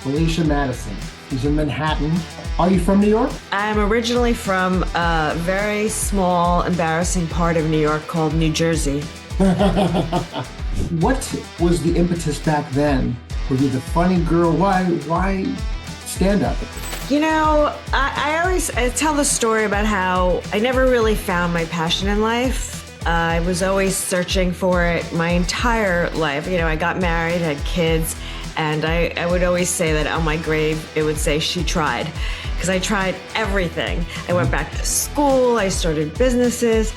Felicia Madison. She's in Manhattan. Are you from New York? I'm originally from a very small, embarrassing part of New York called New Jersey. What was the impetus back then? Were you the funny girl? Why stand up? You know, I tell the story about how I never really found my passion in life. I was always searching for it my entire life. You know, I got married, had kids, and I would always say that on my grave, it would say she tried. Because I tried everything. I went back to school, I started businesses,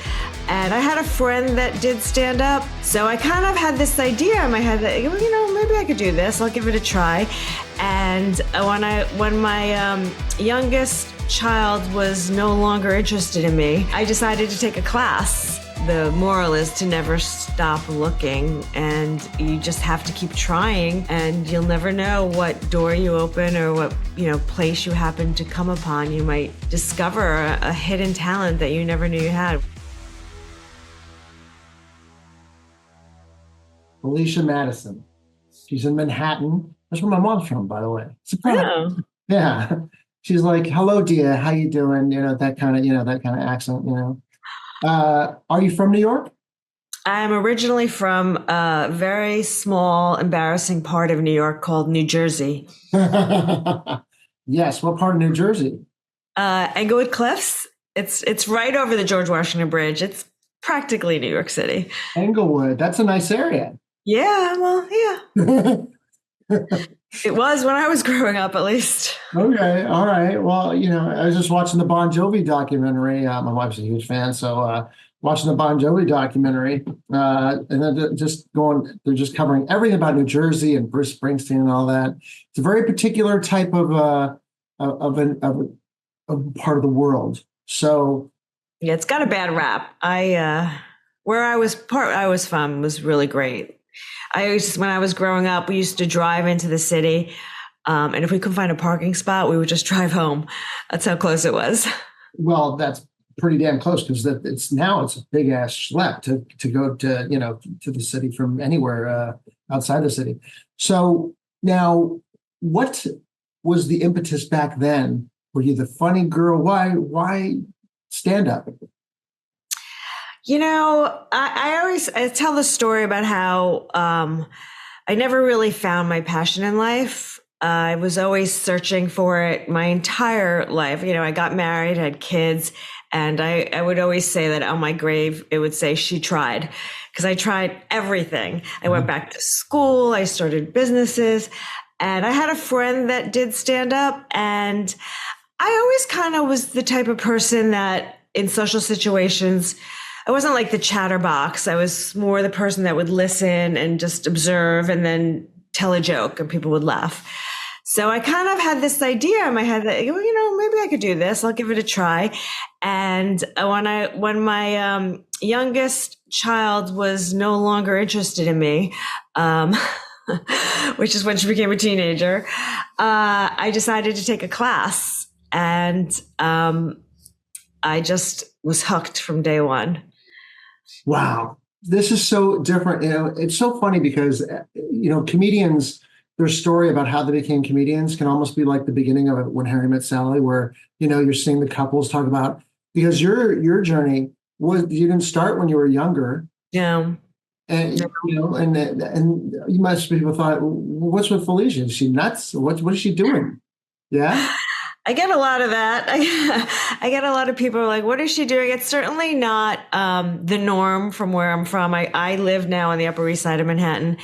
and I had a friend that did stand up. So I kind of had this idea in my head that, you know, maybe I could do this, I'll give it a try. And when my youngest child was no longer interested in me, I decided to take a class. The moral is to never stop looking, and you just have to keep trying, and you'll never know what door you open or what, place you happen to come upon. You might discover a hidden talent that you never knew you had. Felicia Madison. She's in Manhattan. That's where my mom's from, by the way. Surprise. Oh. Yeah. She's like, "Hello, dear. How you doing?" That kind of accent, Are you from New York? I'm originally from a very small, embarrassing part of New York called New Jersey. Yes. What part of New Jersey? Englewood Cliffs. It's right over the George Washington Bridge. It's practically New York City. Englewood. That's a nice area. Yeah, well, yeah. It was when I was growing up, at least. Okay. All right. Well, I was just watching the Bon Jovi documentary. My wife's a huge fan. So watching the Bon Jovi documentary, and then they're just covering everything about New Jersey and Bruce Springsteen and all that. It's a very particular type of part of the world. So yeah, it's got a bad rap. Where I was from was really great. When I was growing up, we used to drive into the city, and if we couldn't find a parking spot, we would just drive home. That's how close it was. Well, that's pretty damn close, because it's a big ass schlep to go to the city from anywhere outside the city. So now, what was the impetus back then? Were you the funny girl? Why stand up? I tell the story about how I never really found my passion in life. I was always searching for it my entire life. I got married, had kids, and I would always say that on my grave, it would say she tried. Because I tried everything. I went back to school, I started businesses, and I had a friend that did stand up, and I always kind of was the type of person that in social situations, I wasn't like the chatterbox. I was more the person that would listen and just observe and then tell a joke and people would laugh. So I kind of had this idea in my head that, maybe I could do this. I'll give it a try. And when my youngest child was no longer interested in me, which is when she became a teenager, I decided to take a class, and I just was hooked from day one. Wow. This is so different. It's so funny because, comedians, their story about how they became comedians can almost be like the beginning of When Harry Met Sally, where, you're seeing the couples talk about, because your journey was, you didn't start when you were younger. Yeah. And, and you must people thought, what's with Felicia? Is she nuts? What is she doing? Yeah. I get a lot of that. I get a lot of people like, what is she doing? It's certainly not the norm from where I'm from. I live now on the Upper East Side of Manhattan.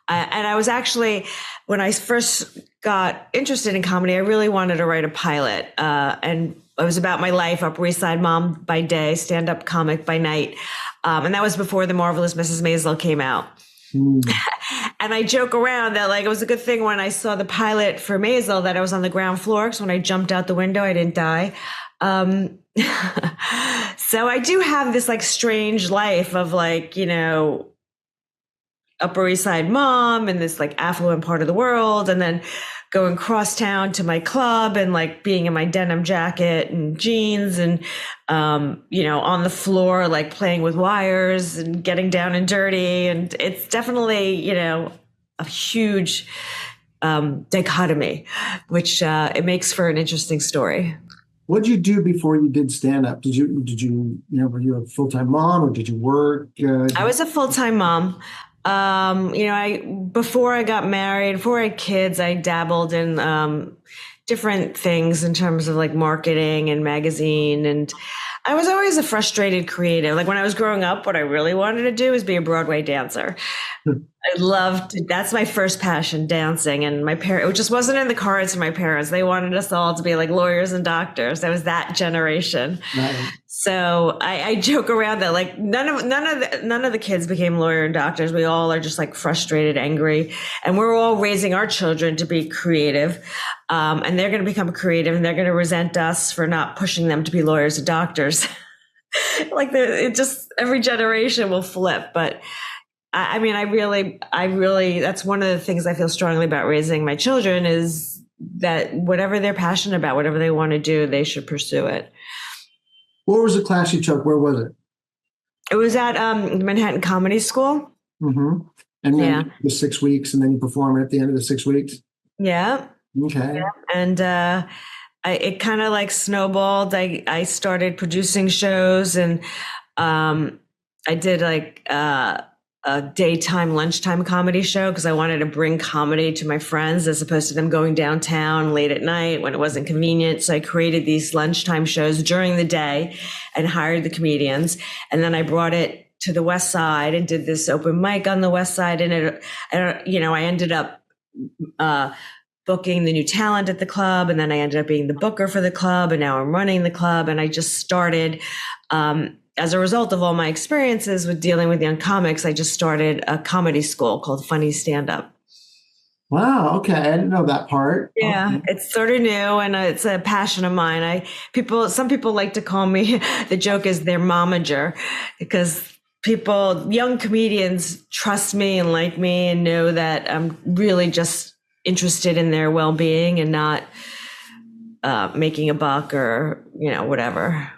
And I was actually, when I first got interested in comedy, I really wanted to write a pilot. And it was about my life, Upper East Side mom by day, stand-up comic by night. And that was before The Marvelous Mrs. Maisel came out. And I joke around that it was a good thing when I saw the pilot for Maisel that I was on the ground floor, because when I jumped out the window, I didn't die. So I do have this strange life of Upper East Side mom in this affluent part of the world, and then going crosstown to my club and being in my denim jacket and jeans and, on the floor, playing with wires and getting down and dirty. And it's definitely, a huge dichotomy, which it makes for an interesting story. What did you do before you did stand up? Were you a full-time mom or did you work? I was a full-time mom. Before I got married, before I had kids, I dabbled in different things in terms of like marketing and magazine. And I was always a frustrated creative. Like when I was growing up, what I really wanted to do was be a Broadway dancer. That's my first passion, dancing. And my parents, it just wasn't in the cards for my parents. They wanted us all to be like lawyers and doctors. That was that generation. Right. So I joke around that like none of the kids became lawyer and doctors. We all are just like frustrated, angry, and we're all raising our children to be creative. And they're going to become creative, and they're going to resent us for not pushing them to be lawyers and doctors. Like every generation will flip, but. I really, that's one of the things I feel strongly about raising my children is that whatever they're passionate about, whatever they want to do, they should pursue it. What was the class you took? Where was it? It was at Manhattan Comedy School. Mm-hmm. And then the 6 weeks, and then you perform at the end of the 6 weeks? Yeah. Okay. Yeah. And it kind of like snowballed. I started producing shows, and I did like a daytime, lunchtime comedy show because I wanted to bring comedy to my friends as opposed to them going downtown late at night when it wasn't convenient. So I created these lunchtime shows during the day and hired the comedians. And then I brought it to the West Side and did this open mic on the West Side. And I ended up booking the new talent at the club. And then I ended up being the booker for the club. And now I'm running the club. And I just started, as a result of all my experiences with dealing with young comics, I just started a comedy school called Funny Stand Up. Wow. Okay. I didn't know that part. Yeah. Okay. It's sort of new, and it's a passion of mine. Some people like to call me, the joke is their momager, because young comedians trust me and like me and know that I'm really just interested in their well-being and not making a buck or, whatever.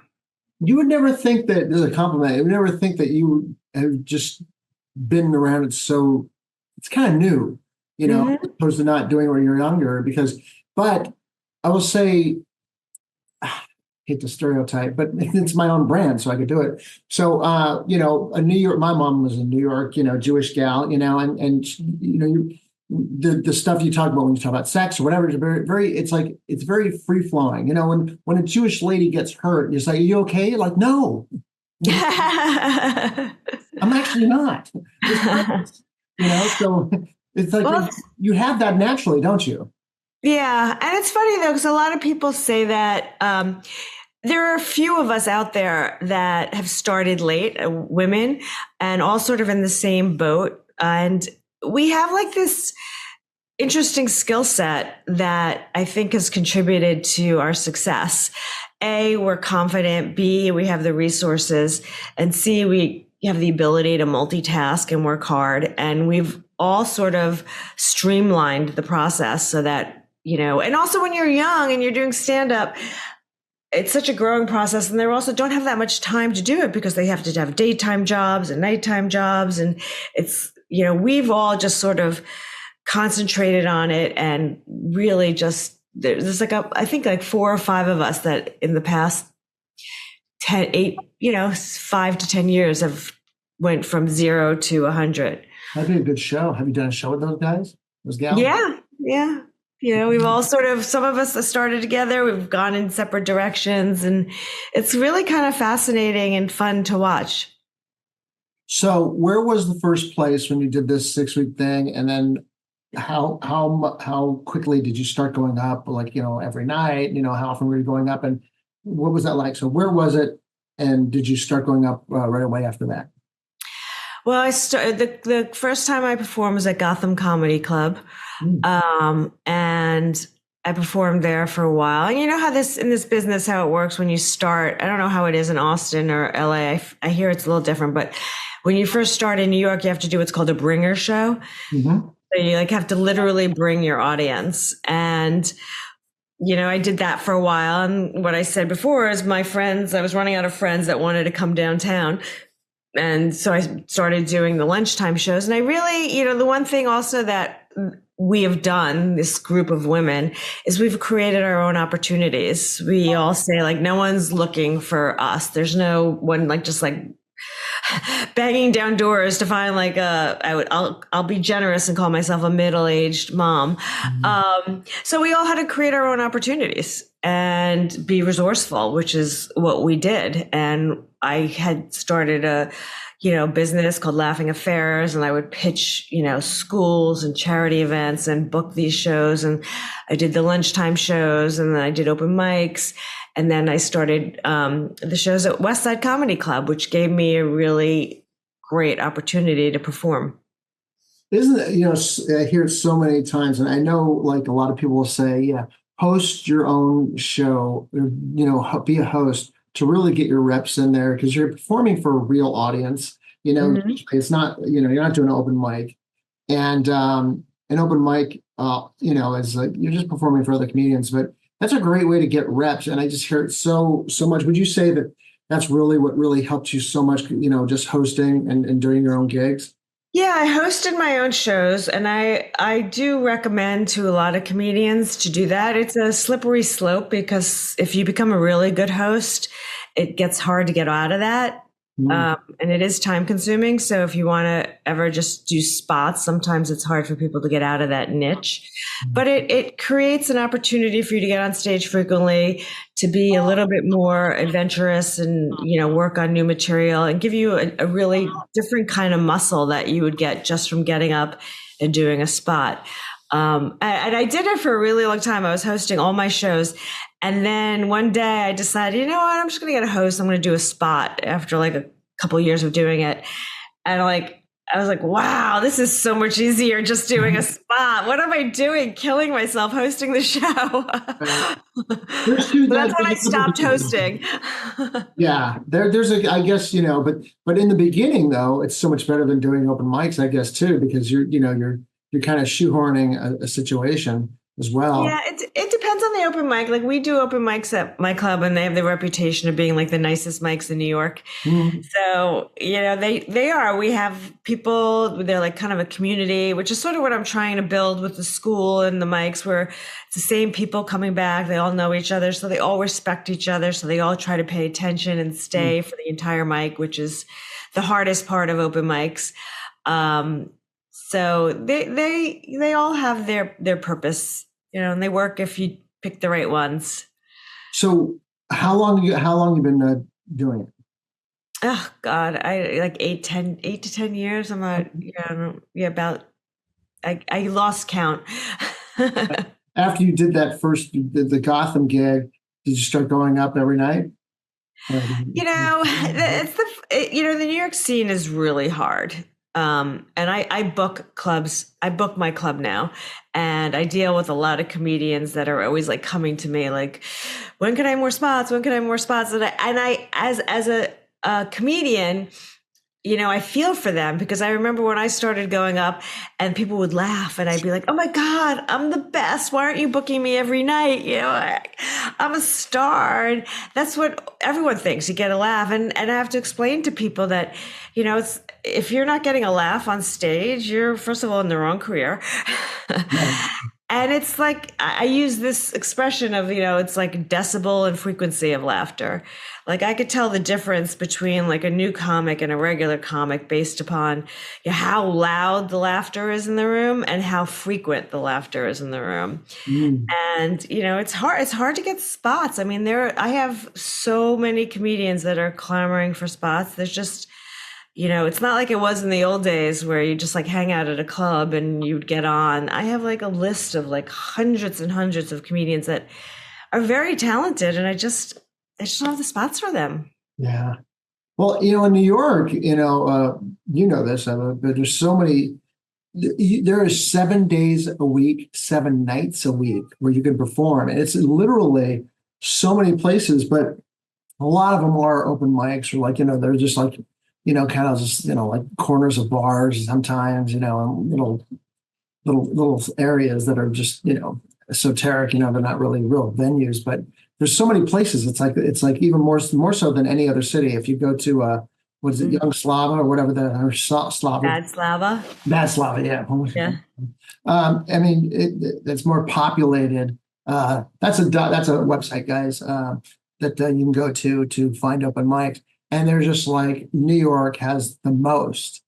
You would never think that, there's a compliment, you would never think that you have just been around it so, it's kind of new, as opposed to not doing it when you're younger, but I will say, I hate the stereotype, but it's my own brand, so I could do it. So, a New York, my mom was a New York, Jewish gal, and the stuff you talk about when you talk about sex or whatever is very it's very free flowing. When a Jewish lady gets hurt, it's like, are you okay? Like, no, I'm actually not. So it's like you have that naturally, don't you? Yeah. And it's funny though, because a lot of people say that there are a few of us out there that have started late, women, and all sort of in the same boat. And we have like this interesting skill set that I think has contributed to our success. A, we're confident. B, we have the resources. And C, we have the ability to multitask and work hard. And we've all sort of streamlined the process so that, and also when you're young and you're doing stand-up, it's such a growing process, and they also don't have that much time to do it because they have to have daytime jobs and nighttime jobs. And it's, we've all just sort of concentrated on it, and really just, there's like I think like 4 or 5 of us that in the past 5 to 10 years have went from 0 to 100. That'd be a good show. Have you done a show with those guys? Those gals? Yeah. We've all some of us have started together. We've gone in separate directions, and it's really kind of fascinating and fun to watch. So where was the first place when you did this 6-week thing? And then how quickly did you start going up? Like, every night, how often were you going up, and what was that like? So where was it? And did you start going up right away after that? Well, I started the first time I performed was at Gotham Comedy Club. And I performed there for a while. And you know how in this business, how it works when you start, I don't know how it is in Austin or LA. I hear it's a little different, but when you first start in New York, you have to do what's called a bringer show. Mm-hmm. So you have to literally bring your audience. And, I did that for a while. And what I said before is I was running out of friends that wanted to come downtown. And so I started doing the lunchtime shows. And I really, the one thing also that we have done, this group of women, is we've created our own opportunities. We all say like, no one's looking for us. There's no one like just like banging down doors to find like I'll be generous and call myself a middle-aged mom. So we all had to create our own opportunities and be resourceful, which is what we did. And I had started a business called Laughing Affairs, and I would pitch, schools and charity events and book these shows. And I did the lunchtime shows, and then I did open mics. And then I started the shows at West Side Comedy Club, which gave me a really great opportunity to perform. Isn't it, I hear it so many times, and I know like a lot of people will say, yeah, host your own show, or, be a host to really get your reps in there, because you're performing for a real audience. It's not, you're not doing an open mic, and an open mic, is like you're just performing for other comedians, but that's a great way to get reps. And I just hear it so much. Would you say that that's really what really helped you so much, just hosting and doing your own gigs? Yeah, I hosted my own shows, and I do recommend to a lot of comedians to do that. It's a slippery slope, because if you become a really good host, it gets hard to get out of that. And it is time consuming. So if you want to ever just do spots, sometimes it's hard for people to get out of that niche. But it creates an opportunity for you to get on stage frequently, to be a little bit more adventurous and, work on new material, and give you a really different kind of muscle that you would get just from getting up and doing a spot. And I did it for a really long time. I was hosting all my shows. And then one day I decided, you know what, I'm just going to get a host. I'm going to do a spot after like a couple of years of doing it. And I was like, wow, this is so much easier just doing a spot. What am I doing? Killing myself hosting the show. So that's when I stopped hosting. Yeah, there's I guess, but in the beginning though, it's so much better than doing open mics, I guess too, because you're kind of shoehorning a situation as well. Yeah, it depends on the open mic. Like we do open mics at my club, and they have the reputation of being like the nicest mics in New York. So, they are. We have people, they're like kind of a community, which is sort of what I'm trying to build with the school and the mics, where it's the same people coming back. They all know each other, so they all respect each other. So they all try to pay attention and stay for the entire mic, which is the hardest part of open mics. So they all have their purpose, and they work if you pick the right ones. So how long you been doing it? Oh God, I like 8 to 10 years. I'm not, about, I lost count. After you did that first, the Gotham gig, did you start going up every night? The New York scene is really hard. And I book clubs. I book my club now, and I deal with a lot of comedians that are always like coming to me like, when can I have more spots? When can I have more spots? And I as a comedian, I feel for them, because I remember when I started going up and people would laugh, and I'd be like, oh my God, I'm the best. Why aren't you booking me every night? I'm a star. And that's what everyone thinks. You get a laugh. And I have to explain to people that, if you're not getting a laugh on stage, you're first of all in the wrong career. And it's like, I use this expression of, it's like decibel and frequency of laughter. Like I could tell the difference between like a new comic and a regular comic based upon how loud the laughter is in the room and how frequent the laughter is in the room. And, it's hard to get spots. I mean, I have so many comedians that are clamoring for spots. There's just, it's not like it was in the old days where you just like hang out at a club and you'd get on. I have like a list of like hundreds and hundreds of comedians that are very talented, and I just don't have the spots for them. Yeah. Well, in New York, this, but there's so many, there is 7 days a week, 7 nights a week where you can perform. And it's literally so many places, but a lot of them are open mics, or like, they're just like, kind of just, like corners of bars sometimes, and little areas that are just, esoteric, they're not really real venues, but there's so many places. It's like even more so than any other city. If you go to what is it, Young Slava or whatever Slava, Bad Slava. Bad Slava, yeah. Yeah. I mean, it's more populated. That's a website, guys, that you can go to find open mics, and they're just like New York has the most,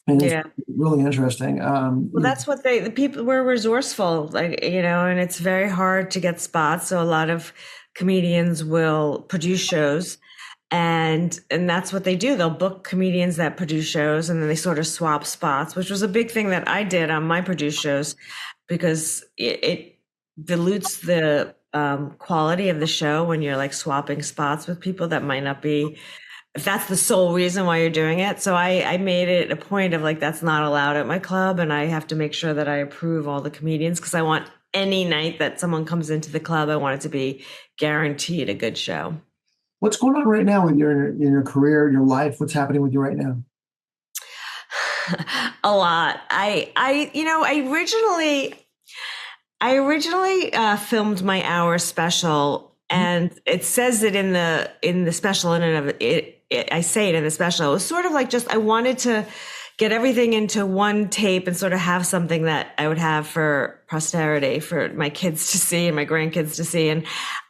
and it's Yeah. really interesting. Well, that's what the people were resourceful, like, and it's very hard to get spots. So a lot of comedians will produce shows, and that's what they do. They'll book comedians that produce shows, and then they sort of swap spots, which was a big thing that I did on my produced shows, because it dilutes the quality of the show when you're like swapping spots with people that might not be, if that's the sole reason why you're doing it. So I made it a point of like, that's not allowed at my club. And I have to make sure that I approve all the comedians, because I want any night that someone comes into the club, I want it to be guaranteed a good show. What's going on right now in your career, your life? What's happening with you right now? A lot. I originally filmed my hour special, and it says it in the special in and of it. I say it in the special. It was sort of like, just I wanted to get everything into one tape and sort of have something that I would have for posterity, for my kids to see and my grandkids to see. And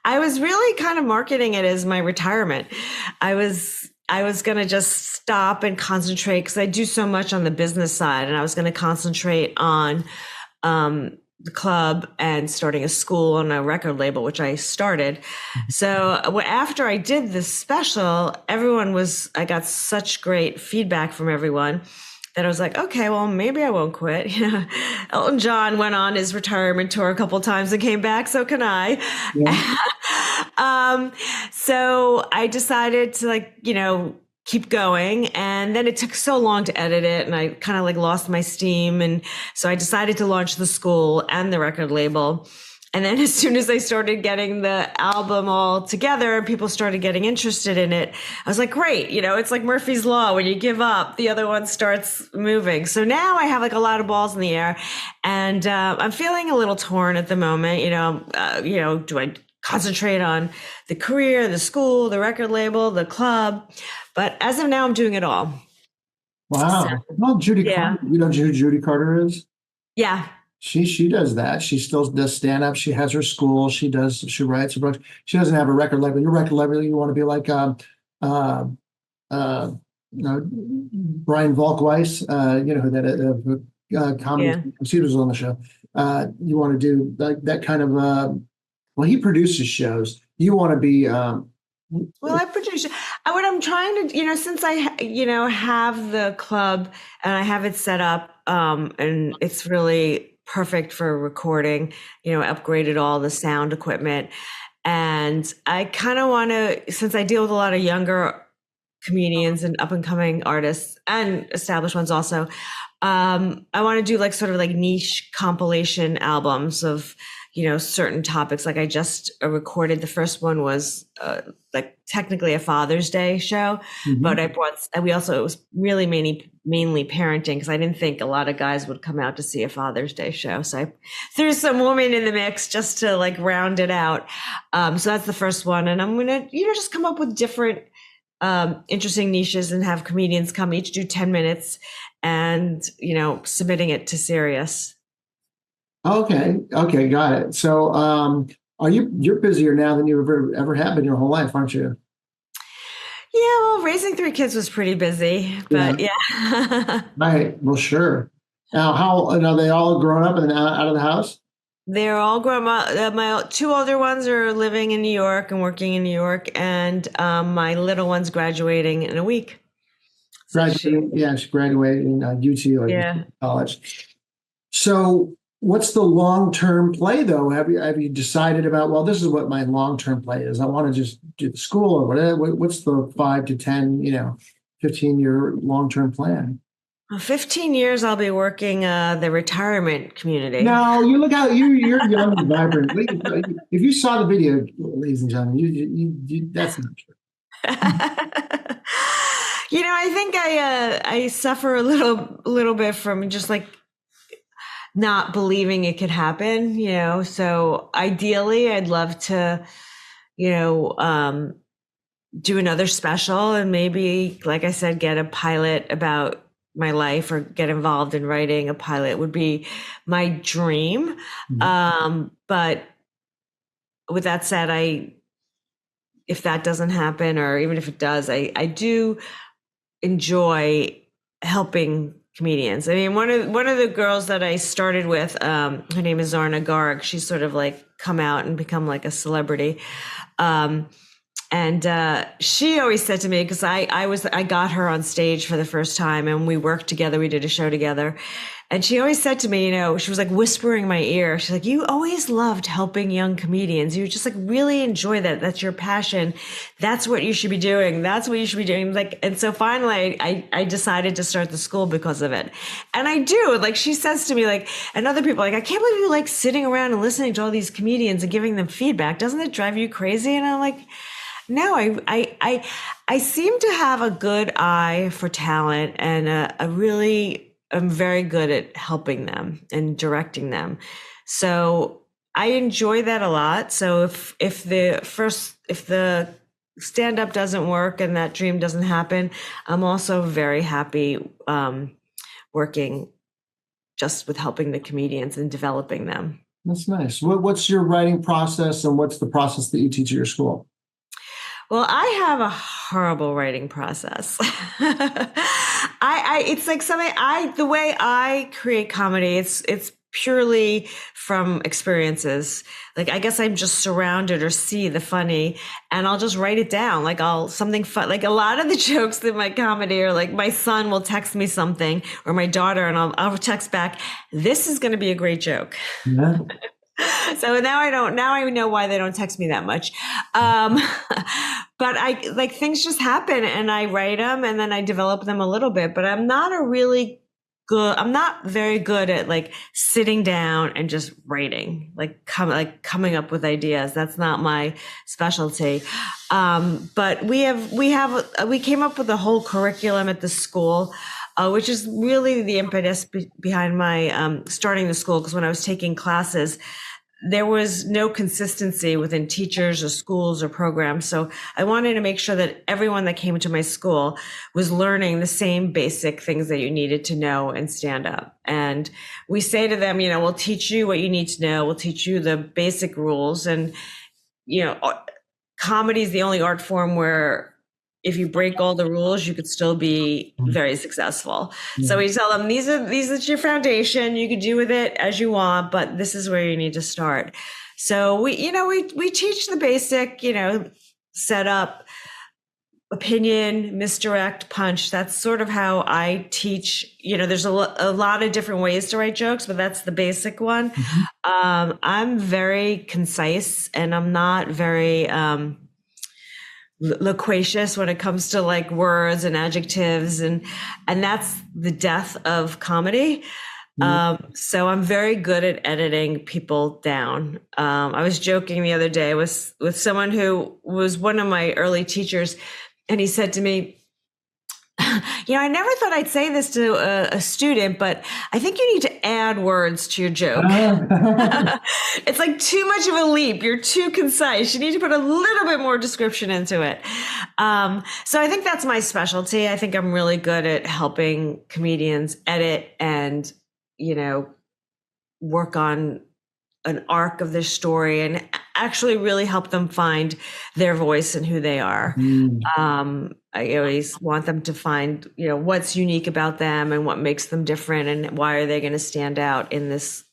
I was really kind of marketing it as my retirement. I was going to just stop and concentrate, because I do so much on the business side, and I was going to concentrate on the club and starting a school and a record label, which I started. So after I did this special, I got such great feedback from everyone that I was like, okay, well, maybe I won't quit. Elton John went on his retirement tour a couple of times and came back. So can I. Yeah. So I decided to keep going. And then it took so long to edit it, and I kind of lost my steam. And so I decided to launch the school and the record label. And then as soon as I started getting the album all together and people started getting interested in it, I was like, great. It's like Murphy's Law. When you give up, the other one starts moving. So now I have a lot of balls in the air, and I'm feeling a little torn at the moment. Do I concentrate on the career, the school, the record label, the club? But as of now, I'm doing it all. Wow. So, Well, Judy yeah. Carter, you know who Judy Carter is? Yeah. She does that. She still does stand up. She has her school. She writes a book. She doesn't have a record label. Your record label, you want to be like uh, Brian Volkweiss, who that comedy was on the show. You want to do that kind of well, he produces shows. You want to be well, I produce. What I'm trying to, since I, have the club and I have it set up, and it's really perfect for recording, upgraded all the sound equipment. And I kind of want to, since I deal with a lot of younger comedians and up and coming artists and established ones also, I want to do sort of niche compilation albums of, certain topics. I just recorded, the first one was technically a Father's Day show, but it was really mainly parenting, because I didn't think a lot of guys would come out to see a Father's Day show. So I threw some women in the mix just to round it out. So that's the first one. And I'm going to, just come up with different interesting niches and have comedians come, each do 10 minutes and, submitting it to Sirius. Okay, got it. So you're busier now than you ever have been your whole life, aren't you? Yeah, well, raising 3 kids was pretty busy, but yeah. Right. Well, sure. Now, are they all grown up and out of the house? They're all grown up. My 2 older ones are living in New York and working in New York, and my little one's graduating in a week. She's graduating UT college. So, what's the long-term play, though? Have you decided about, well, this is what my long-term play is? I want to just do the school or whatever. What's the 5 to 10, 15-year long-term plan? 15 years, I'll be working the retirement community. No, you look out. You're young and vibrant. If you saw the video, ladies and gentlemen, you that's not true. I think I suffer a little bit from just not believing it could happen, so ideally I'd love to, do another special and maybe, like I said, get a pilot about my life or get involved in writing a pilot would be my dream. But with that said, if that doesn't happen, or even if it does, I do enjoy helping comedians. I mean, one of the girls that I started with, her name is Zarna Garg. She's sort of like come out and become like a celebrity. And she always said to me, because I got her on stage for the first time and we worked together, we did a show together. And she always said to me, she was like whispering in my ear. She's like, you always loved helping young comedians. You just like really enjoy that. That's your passion. That's what you should be doing. That's what you should be doing. Like, and so finally I decided to start the school because of it. And I do, like she says to me, like, and other people, like, I can't believe you like sitting around and listening to all these comedians and giving them feedback. Doesn't it drive you crazy? And I'm like, no, I seem to have a good eye for talent and I'm very good at helping them and directing them. So I enjoy that a lot. So if the stand up doesn't work and that dream doesn't happen, I'm also very happy working just with helping the comedians and developing them. That's nice. What's your writing process and what's the process that you teach at your school? Well, I have a horrible writing process. It's like the way I create comedy, it's purely from experiences. Like, I guess I'm just surrounded or see the funny and I'll just write it down. Like something fun, like a lot of the jokes in my comedy are like my son will text me something or my daughter and I'll text back, this is going to be a great joke. Yeah. So now I know why they don't text me that much. But things just happen and I write them and then I develop them a little bit, but I'm not very good at like sitting down and just writing, coming up with ideas. That's not my specialty. But we came up with a whole curriculum at the school, which is really the impetus behind my starting the school. Because when I was taking classes, there was no consistency within teachers or schools or programs. So I wanted to make sure that everyone that came to my school was learning the same basic things that you needed to know and stand up. And we say to them, we'll teach you what you need to know. We'll teach you the basic rules. And, comedy is the only art form where if you break all the rules, you could still be very successful. Yeah. So we tell them, these are your foundation. You can do with it as you want, but this is where you need to start. So we teach the basic, set up, opinion, misdirect, punch. That's sort of how I teach. There's a lot of different ways to write jokes, but that's the basic one. Mm-hmm. I'm very concise and I'm not very, loquacious when it comes to like words and adjectives and that's the death of comedy. So I'm very good at editing people down. I was joking the other day with someone who was one of my early teachers and he said to me, I never thought I'd say this to a student, but I think you need to add words to your joke. It's like too much of a leap. You're too concise. You need to put a little bit more description into it. So I think that's my specialty. I think I'm really good at helping comedians edit and, work on an arc of their story and actually really help them find their voice and who they are. I always want them to find, what's unique about them and what makes them different and why are they going to stand out in this,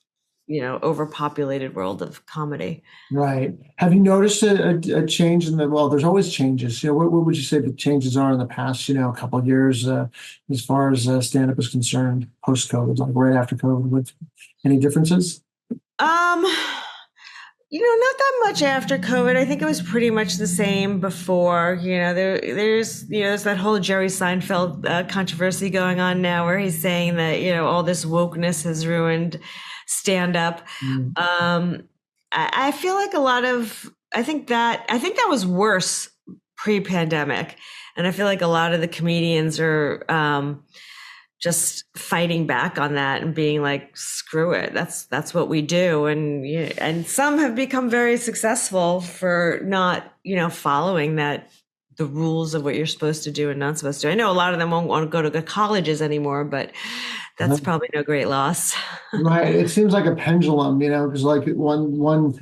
overpopulated world of comedy. Right. Have you noticed a change there's always changes. What would you say the changes are in the past, a couple of years as far as stand-up is concerned, post-COVID, like right after COVID, with any differences? Not that much after COVID. I think it was pretty much the same before. There's that whole Jerry Seinfeld controversy going on now where he's saying that, all this wokeness has ruined stand-up. I feel like I think that was worse pre-pandemic. And I feel like a lot of the comedians are just fighting back on that and being like, screw it. That's what we do. And some have become very successful for not, following that the rules of what you're supposed to do and not supposed to. I know a lot of them won't want to go to the colleges anymore, but that's probably no great loss. Right. It seems like a pendulum, because like one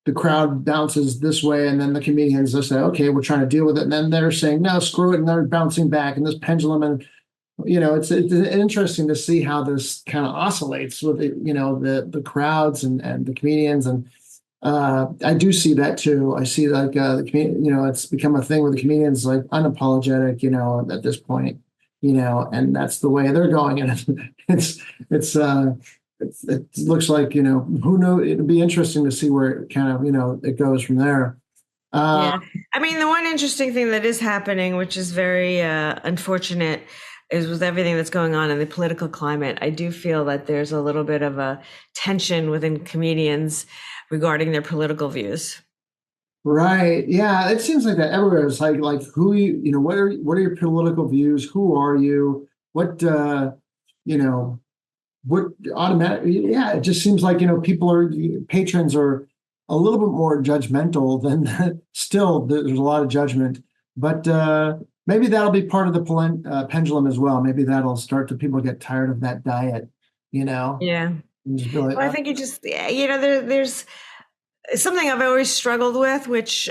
the crowd bounces this way, and then the comedians will say, "Okay, we're trying to deal with it," and then they're saying, "No, screw it," and they're bouncing back, and this pendulum, and it's interesting to see how this kind of oscillates with the crowds and the comedians, and I do see that too. I see like it's become a thing where the comedians like unapologetic, at this point, and that's the way they're going, and it's it's it looks like who knows. It'd be interesting to see where it kind of it goes from there. Yeah, I mean, the one interesting thing that is happening, which is very unfortunate, is with everything that's going on in the political climate. I do feel that there's a little bit of a tension within comedians regarding their political views. Right. Yeah. It seems like that everywhere. It's like who what are your political views? Who are you? What you know what automatic? Yeah. It just seems like patrons are a little bit more judgmental than still. There's a lot of judgment, but maybe that'll be part of the pendulum as well. Maybe that'll start to people get tired of that diet. Yeah. Well, I think there's something I've always struggled with, which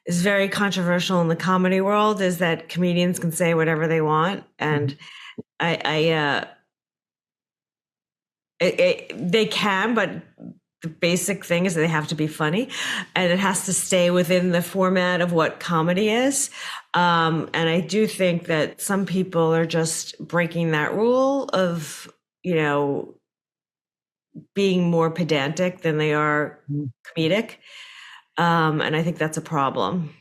is very controversial in the comedy world, is that comedians can say whatever they want, and they can, but the basic thing is that they have to be funny, and it has to stay within the format of what comedy is. And I do think that some people are just breaking that rule of being more pedantic than they are comedic. And I think that's a problem.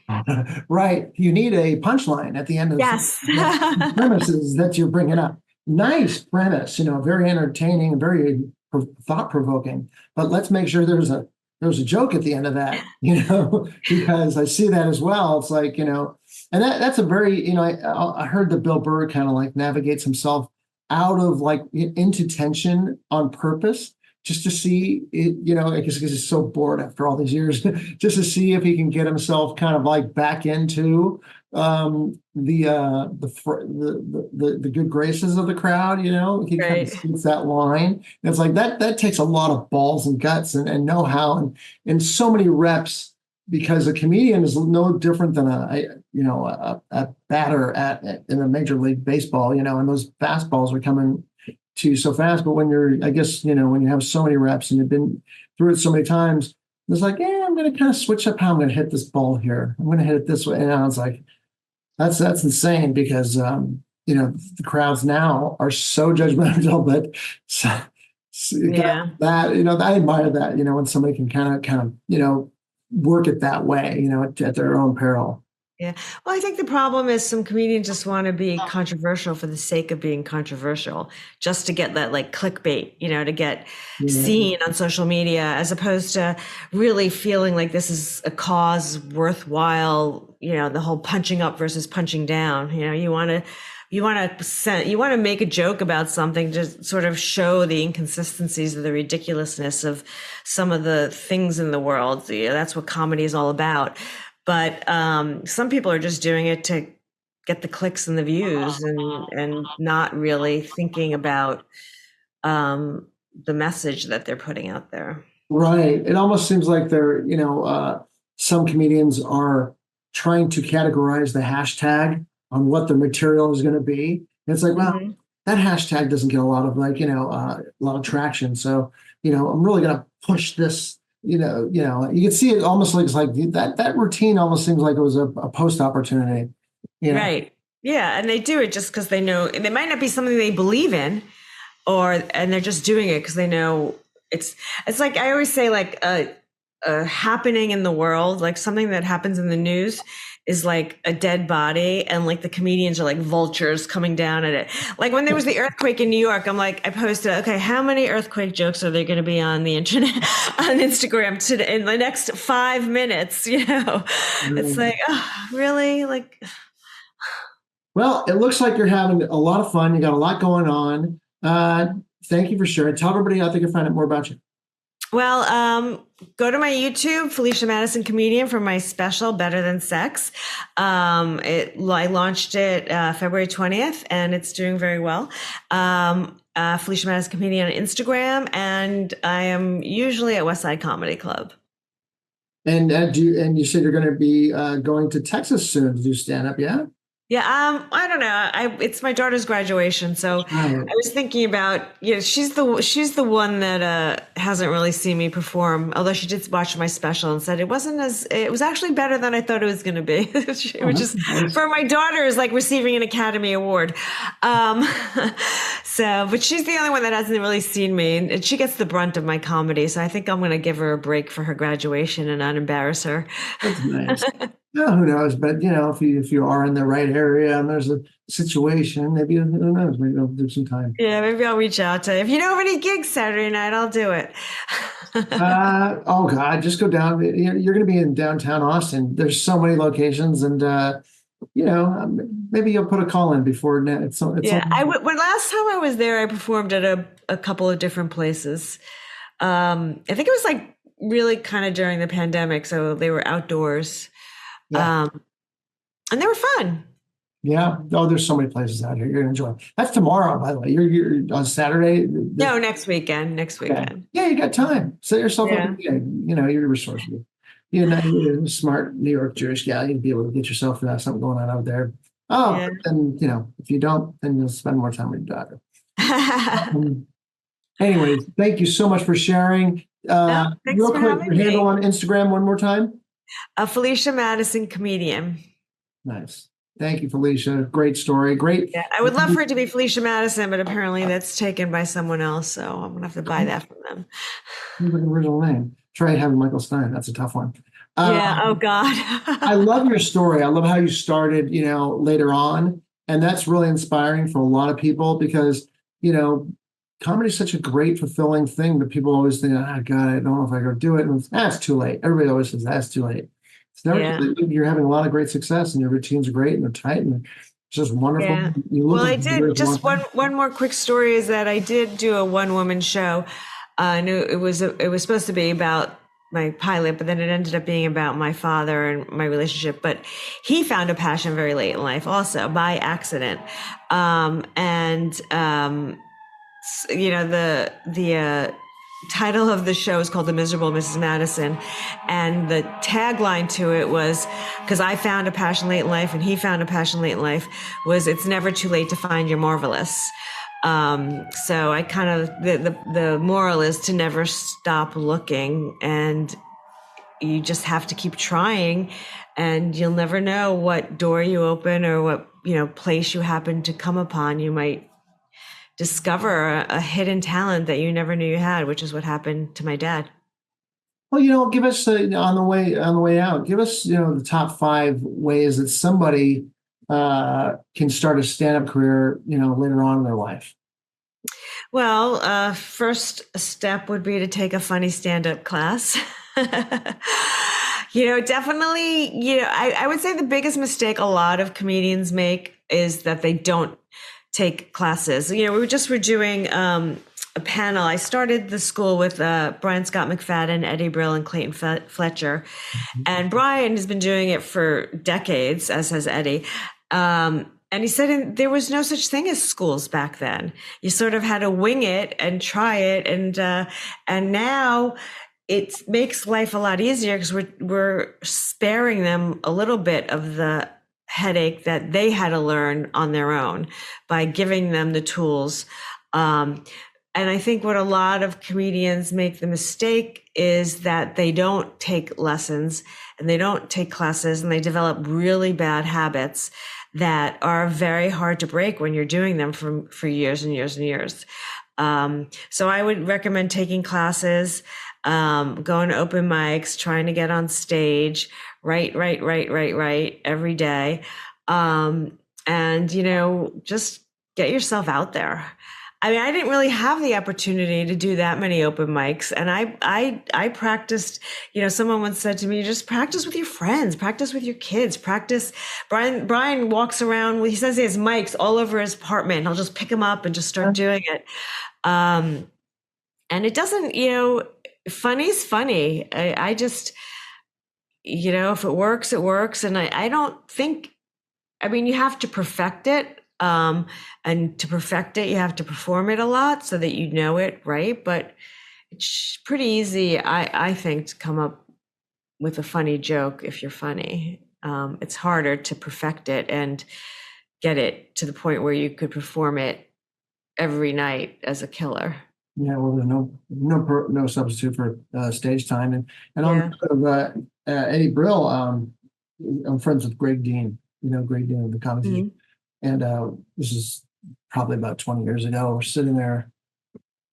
Right. You need a punchline at the end of the premises that you're bringing up. Nice premise, very entertaining, very thought-provoking. But let's make sure there's a joke at the end of that, because I see that as well. It's like, and that's a very, I heard that Bill Burr kind of like navigates himself out of into tension on purpose, just to see it, I guess because he's so bored after all these years, just to see if he can get himself kind of like back into the good graces of the crowd. He kind of speaks that line. And it's like that takes a lot of balls and guts and know-how and so many reps, because a comedian is no different than a batter in a Major League Baseball, and those fastballs are coming to you so fast. But when when you have so many reps and you've been through it so many times, it's like, I'm going to kind of switch up how I'm going to hit this ball here. I'm going to hit it this way. And I was like, that's insane, because, the crowds now are so judgmental that I admire that, when somebody can kind of, work it that way, at their own peril. Yeah. Well, I think the problem is some comedians just want to be controversial for the sake of being controversial, just to get that clickbait, to get seen on social media, as opposed to really feeling like this is a cause worthwhile, the whole punching up versus punching down. You want to make a joke about something to sort of show the inconsistencies of the ridiculousness of some of the things in the world. That's what comedy is all about. But some people are just doing it to get the clicks and the views, and not really thinking about the message that they're putting out there. Right. It almost seems like they're, some comedians are trying to categorize the hashtag on what the material is going to be. And it's like, well, that hashtag doesn't get a lot of a lot of traction. So, I'm really going to push this. You can see it almost looks like that routine almost seems like it was a post opportunity. Right. Yeah. And they do it just because they know, and it might not be something they believe in, and they're just doing it because they know it's like, I always say, a happening in the world, like something that happens in the news is like a dead body, and the comedians are like vultures coming down at it. Like when there was the earthquake in New York, I posted, okay, how many earthquake jokes are there going to be on the internet, on Instagram today in the next 5 minutes? It's like, oh, really? Well, it looks like you're having a lot of fun. You got a lot going on. Thank you for sharing. Tell everybody out there can find out more about you. Well, go to my YouTube, Felicia Madison Comedian, for my special, Better Than Sex. I launched it February 20th, and it's doing very well. Felicia Madison Comedian on Instagram, and I am usually at West Side Comedy Club. And you said you're going to be going to Texas soon to do stand up, yeah? Yeah, I don't know. It's my daughter's graduation, so Right. I was thinking about, she's the one that hasn't really seen me perform. Although she did watch my special and said it was actually better than I thought it was going to be, which is Nice. for my daughter is like receiving an Academy Award. But she's the only one that hasn't really seen me, and she gets the brunt of my comedy. So I think I'm going to give her a break for her graduation and not embarrass her. That's nice. No, who knows? But if you are in the right area and there's a situation, maybe who knows? Maybe I'll do some time. Yeah, maybe I'll reach out to. If you know of any gigs Saturday night, I'll do it. Oh God, just go down. You're going to be in downtown Austin. There's so many locations, and maybe you'll put a call in before. When last time I was there, I performed at a couple of different places. I think it was like really kind of during the pandemic, so they were outdoors. Yeah. And they were fun. Yeah. Oh, there's so many places out here you're going to enjoy. That's tomorrow, by the way. You're on Saturday. No, next weekend. Okay. Yeah, you got time. Set yourself up. You're resourceful. You're a smart New York Jewish gal. You'd be able to get yourself something going on out there. Oh, yeah. And if you don't, then you'll spend more time with your daughter. Anyways, thank you so much for sharing. Real quick, your handle on Instagram one more time. Felicia Madison Comedian. Nice. Thank you, Felicia. Great story. Great. Yeah, I would love for it to be Felicia Madison, but apparently that's taken by someone else. So I'm going to have to buy that from them. An original name. Try having Michael Stein. That's a tough one. Yeah. Oh, God. I love your story. I love how you started, later on. And that's really inspiring for a lot of people because, comedy is such a great, fulfilling thing that people always think, God, I don't know if I go do it. And it's too late. Everybody always says, that's too late. It's never too late. You're having a lot of great success and your routines are great and they're tight and it's just wonderful. Yeah. I did. Just one more quick story is that I did do a one-woman show. I knew it was supposed to be about my pilot, but then it ended up being about my father and my relationship. But he found a passion very late in life also by accident. The title of the show is called The Miserable Mrs. Madison. And the tagline to it was, because I found a passion late in life and he found a passion late in life, was it's never too late to find your marvelous. So I kind of, the moral is to never stop looking and you just have to keep trying and you'll never know what door you open or what, place you happen to come upon. You might discover a hidden talent that you never knew you had, which is what happened to my dad. Well, give us on the way out, give us, the top 5 ways that somebody can start a stand-up career, later on in their life. Well, first step would be to take a funny stand-up class. Definitely, I would say the biggest mistake a lot of comedians make is that they don't take classes. We were doing a panel. I started the school with Brian Scott McFadden, Eddie Brill, and Clayton Fletcher. Mm-hmm. And Brian has been doing it for decades, as has Eddie. And he said there was no such thing as schools back then. You sort of had to wing it and try it. And now it makes life a lot easier because we're sparing them a little bit of the headache that they had to learn on their own by giving them the tools. And I think what a lot of comedians make the mistake is that they don't take lessons and they don't take classes and they develop really bad habits that are very hard to break when you're doing them for years and years and years. So I would recommend taking classes, going to open mics, trying to get on stage, write every day. And, just get yourself out there. I mean, I didn't really have the opportunity to do that many open mics. And I practiced, someone once said to me, just practice with your friends, practice with your kids, practice. Brian walks around, he says he has mics all over his apartment. I'll just pick them up and just start doing it. And it doesn't, Funny's funny. I just, if it works, it works. And I don't think, I mean, you have to perfect it. And to perfect it, you have to perform it a lot so that you know it, right? But it's pretty easy, I think, to come up with a funny joke if you're funny. It's harder to perfect it and get it to the point where you could perform it every night as a killer. Yeah, well, there's no substitute for stage time, and on Eddie Brill, I'm friends with Greg Dean. Greg Dean of the comedy, and this is probably about 20 years ago. We're sitting there,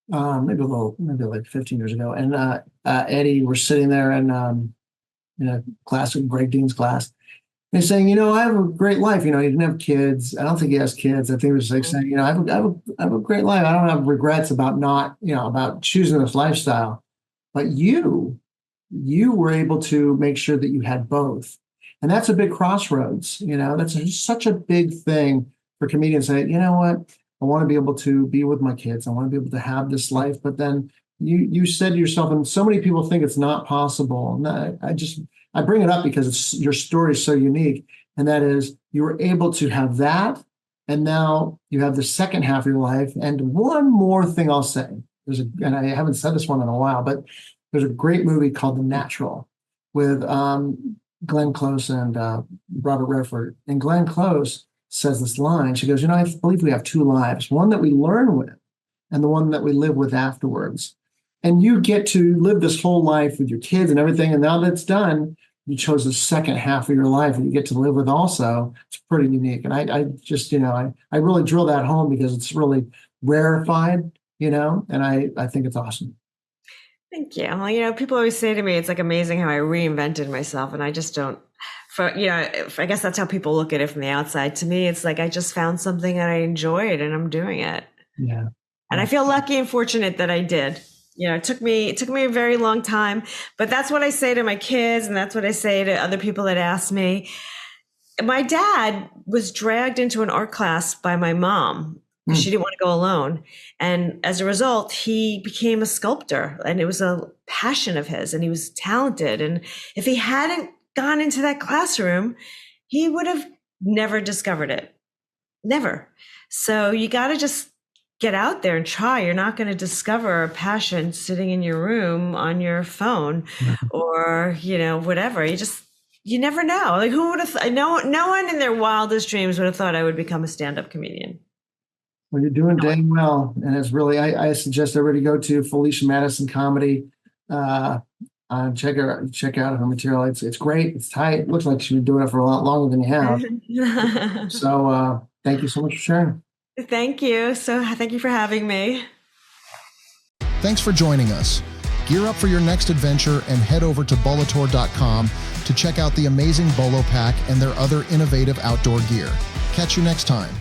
maybe like 15 years ago, and Eddie, we're sitting there and in a class with Greg Dean's class. And he's saying, I have a great life. He didn't have kids. I don't think he has kids. I think he was like saying, I have a great life. I don't have regrets about not, about choosing this lifestyle. But you were able to make sure that you had both. And that's a big crossroads. That's such a big thing for comedians to say, you know what? I want to be able to be with my kids. I want to be able to have this life. But then you said to yourself, and so many people think it's not possible. And I bring it up because your story is so unique. And that is, you were able to have that. And now you have the second half of your life. And one more thing I'll say, and I haven't said this one in a while, but there's a great movie called The Natural with Glenn Close and Robert Redford. And Glenn Close says this line. She goes, I believe we have two lives, one that we learn with and the one that we live with afterwards. And you get to live this whole life with your kids and everything. And now that's done, you chose the second half of your life that you get to live with also. It's pretty unique. And I just, I really drill that home because it's really rarefied, and I think it's awesome. Thank you. Well, people always say to me, it's like amazing how I reinvented myself. And I just don't, I guess that's how people look at it from the outside. To me, it's like, I just found something that I enjoyed and I'm doing it. Yeah. And I feel lucky and fortunate that I did. It took me a very long time, but that's what I say to my kids. And that's what I say to other people that ask me. My dad was dragged into an art class by my mom. She didn't want to go alone. And as a result, he became a sculptor, and it was a passion of his, and he was talented. And if he hadn't gone into that classroom, he would have never discovered it. Never. So you got to just get out there and try. You're not going to discover a passion sitting in your room on your phone or, whatever. You never know. Like, who would have, no one in their wildest dreams would have thought I would become a stand-up comedian. Well, you're doing dang well. And it's really, I suggest everybody go to Felicia Madison Comedy. Check out her material. It's great. It's tight. It looks like she's been doing it for a lot longer than you have. So thank you so much for sharing. Thank you. So thank you for having me. Thanks for joining us. Gear up for your next adventure and head over to bolotour.com to check out the amazing Bolo Pack and their other innovative outdoor gear. Catch you next time.